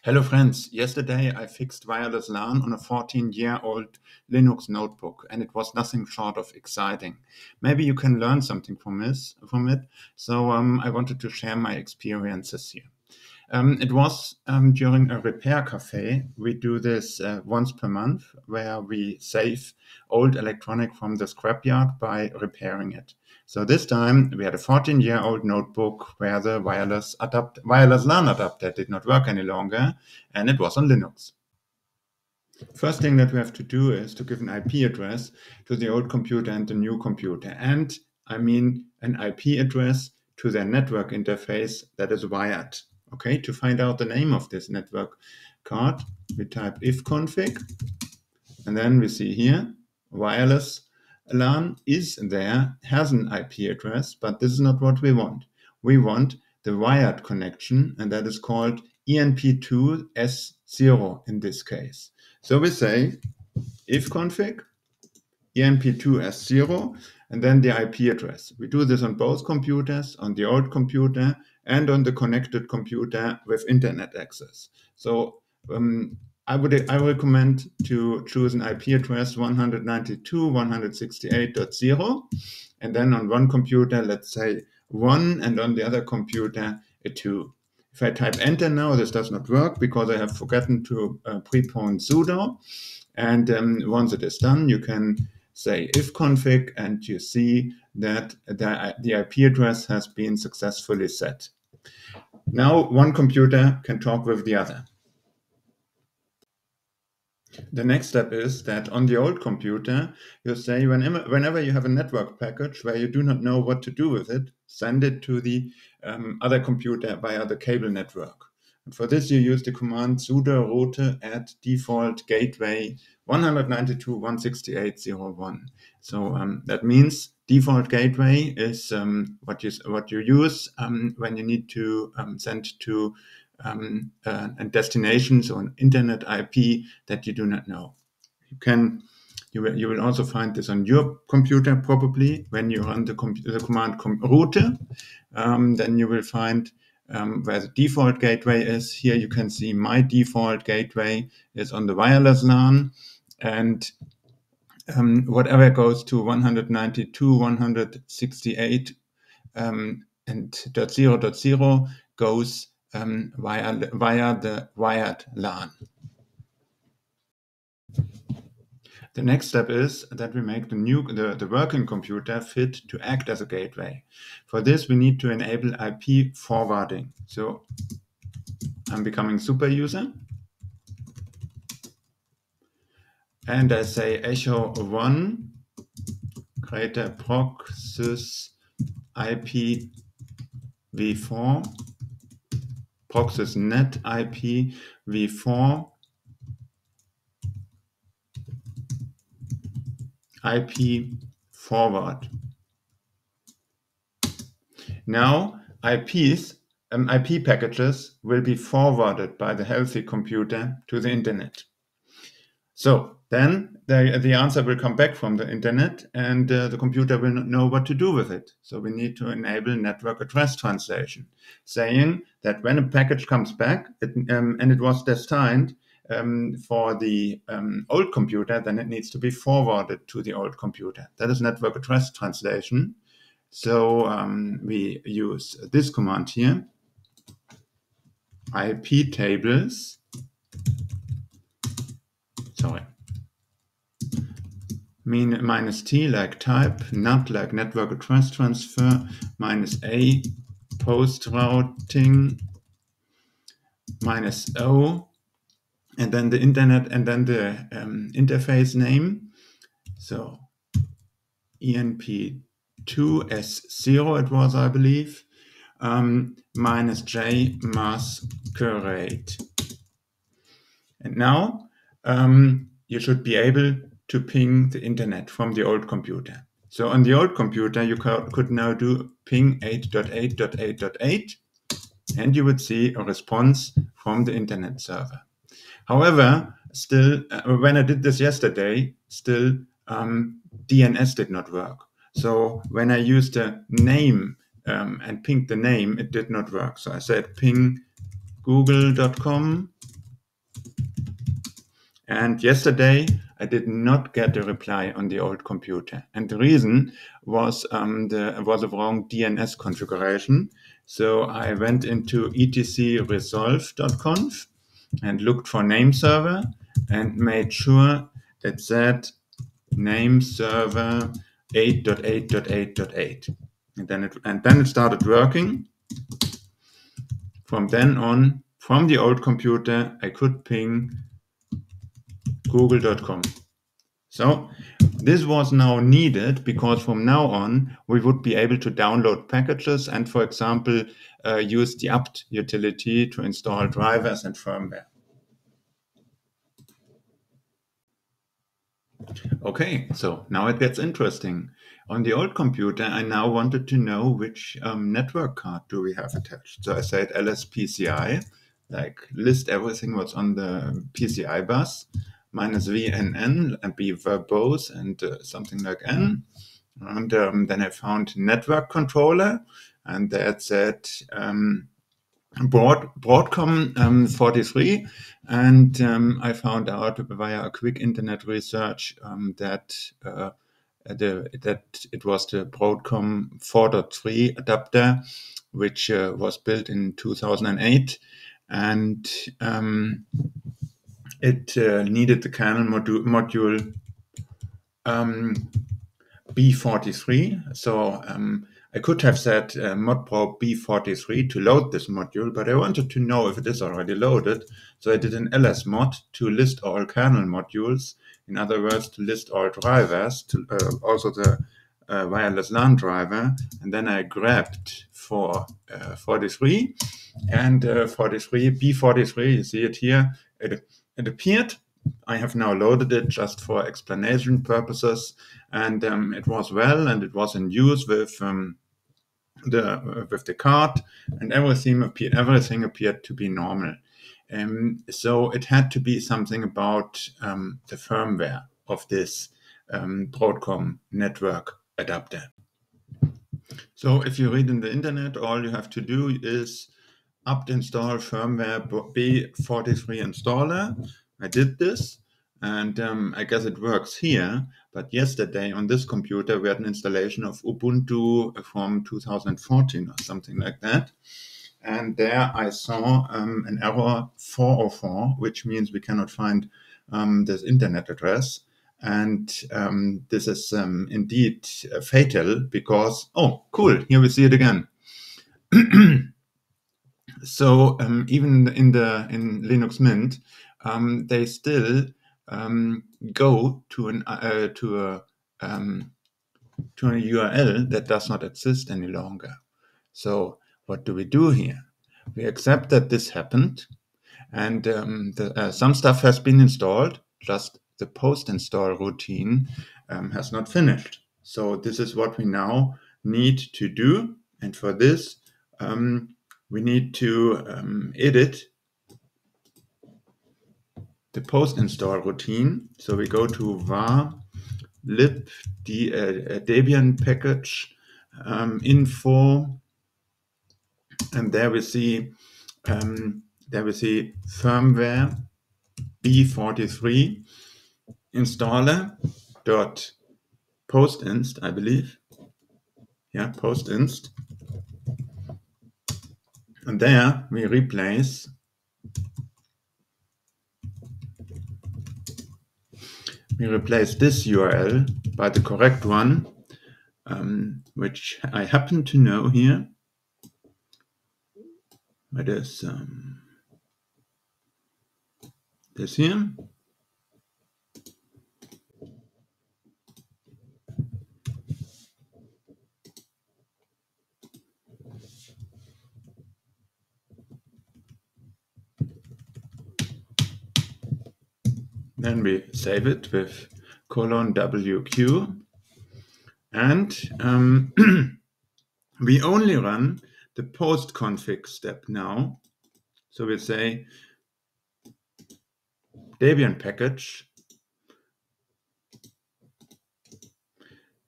Hello friends, yesterday I fixed wireless LAN on a 14-year-old Linux notebook and it was nothing short of exciting. Maybe you can learn something from it, so I wanted to share my experiences here. It was during a repair cafe. We do this once per month where we save old electronic from the scrapyard by repairing it. So this time we had a 14-year-old notebook where the wireless LAN adapter did not work any longer, and it was on Linux. First thing that we have to do is to give an IP address to the old computer and the new computer. And I mean an IP address to their network interface that is wired. Okay, to find out the name of this network card, we type ifconfig, and then we see here wireless LAN is there, has an IP address, but this is not what we want. We want the wired connection, and that is called ENP2S0 in this case. So we say ifconfig ENP2S0 and then the IP address. We do this on both computers, on the old computer and on the connected computer with internet access. So I recommend to choose an IP address 192.168.0, and then on one computer, let's say 1, and on the other computer a 2. If I type enter now, this does not work because I have forgotten to prepone sudo. And once it is done, you can say ifconfig, and you see that the IP address has been successfully set. Now one computer can talk with the other. The next step is that on the old computer, you say whenever you have a network package where you do not know what to do with it, send it to the other computer via the cable network. And for this, you use the command sudo route at default gateway 192.168.0.1. So that means default gateway is what you use when you need to send to and destinations on internet IP that you do not know. You will also find this on your computer probably when you run the command route. Then you will find where the default gateway is. Here you can see my default .gateway is on the wireless LAN, and whatever goes to 192.168 and .0.0 goes via the wired LAN. The next step is that we make the working computer fit to act as a gateway. For this, we need to enable IP forwarding. So I'm becoming super user, and I say echo 1 create a proxys IP v4 proxys net IP v4 IP forward. Now IP packages will be forwarded by the healthy computer to the internet. So then the answer will come back from the internet, and the computer will not know what to do with it. So we need to enable network address translation, saying that when a package comes back and it was destined for the old computer, then it needs to be forwarded to the old computer. That is network address translation. So we use this command here, IP tables, minus T like type, NAT like network address transfer, minus A post routing, minus O, and then the internet, and then the interface name. So ENP2S0 it was, I believe, minus J masquerade. And now you should be able to ping the internet from the old computer. So on the old computer, you could now do ping 8.8.8.8, and you would see a response from the internet server. However, still, when I did this yesterday, still DNS did not work. So when I used the name and pinged the name, it did not work. So I said ping google.com And yesterday, I did not get a reply on the old computer. And the reason was a wrong DNS configuration. So I went into etcresolve.conf and looked for name server and made sure it said name server 8.8.8.8. And then it started working. From then on, from the old computer, I could ping google.com. So this was now needed because from now on, we would be able to download packages and, for example, use the apt utility to install drivers and firmware. Okay, so now it gets interesting. On the old computer, I now wanted to know which network card do we have attached. So I said lspci, like list everything what's on the PCI bus, minus VNN and be verbose and something like N. And then I found network controller, and that said Broadcom 43, and I found out via a quick internet research that it was the Broadcom 4.3 adapter, which was built in 2008, and it needed the kernel module B43. So I could have said modprobe B43 to load this module, but I wanted to know if it is already loaded. So I did an lsmod to list all kernel modules. In other words, to list all drivers, to also the wireless LAN driver. And then I grabbed for 43 and B43, you see it here. It appeared. I have now loaded it just for explanation purposes, and it was well, and it was in use with the card, and everything appeared to be normal. So it had to be something about the firmware of this Broadcom network adapter. So if you read in the internet, all you have to do is apt install firmware B43 installer. I did this, and I guess it works here. But yesterday on this computer, we had an installation of Ubuntu from 2014 or something like that. And there I saw an error 404, which means we cannot find this internet address. And this is indeed fatal because, oh, cool, here we see it again. So even in Linux Mint, they still go to a URL that does not exist any longer. So what do we do here? We accept that this happened, and some stuff has been installed. Just the post-install routine has not finished. So this is what we now need to do, and for this we need to edit the post-install routine. So we go to var lib Debian package info, and there we see firmware B43 installer dot postinst, I believe. Yeah, postinst. And there we replace this URL by the correct one, which I happen to know here. It is this here. Then we save it with :WQ, and we only run the post config step now. So we say Debian package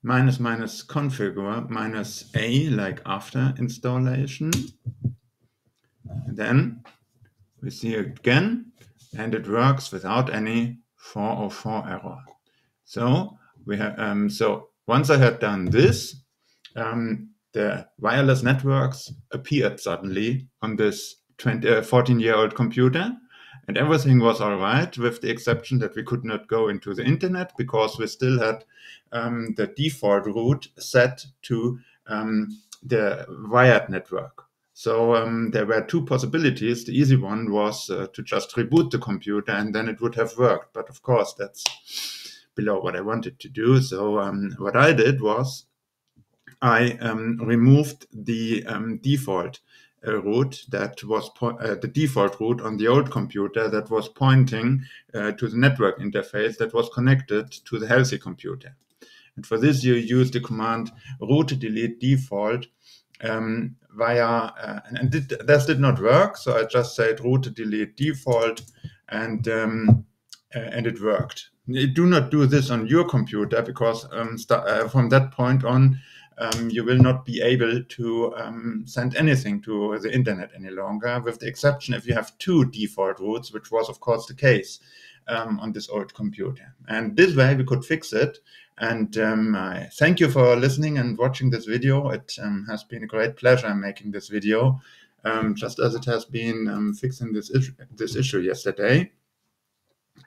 -configure -a, like after installation. And then we see it again, and it works without any 404 error. So so once I had done this, the wireless networks appeared suddenly on this 14-year-old computer, and everything was all right, with the exception that we could not go into the internet because we still had the default route set to the wired network. So there were two possibilities. The easy one was to just reboot the computer and then it would have worked. But of course, that's below what I wanted to do. So what I did was I removed the default route that was the default route on the old computer that was pointing to the network interface that was connected to the healthy computer. And for this, you use the command root delete default via, this did not work. So I just said root delete default, and it worked. You do not do this on your computer because from that point on, you will not be able to send anything to the internet any longer, with the exception if you have two default routes, which was of course the case on this old computer. And this way we could fix it. And I thank you for listening and watching this video. It has been a great pleasure making this video, just as it has been fixing this issue yesterday.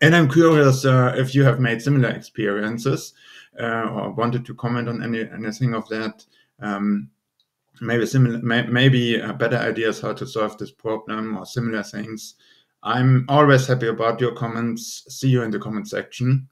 And I'm curious if you have made similar experiences or wanted to comment on anything of that. Maybe better ideas how to solve this problem or similar things. I'm always happy about your comments. See you in the comment section.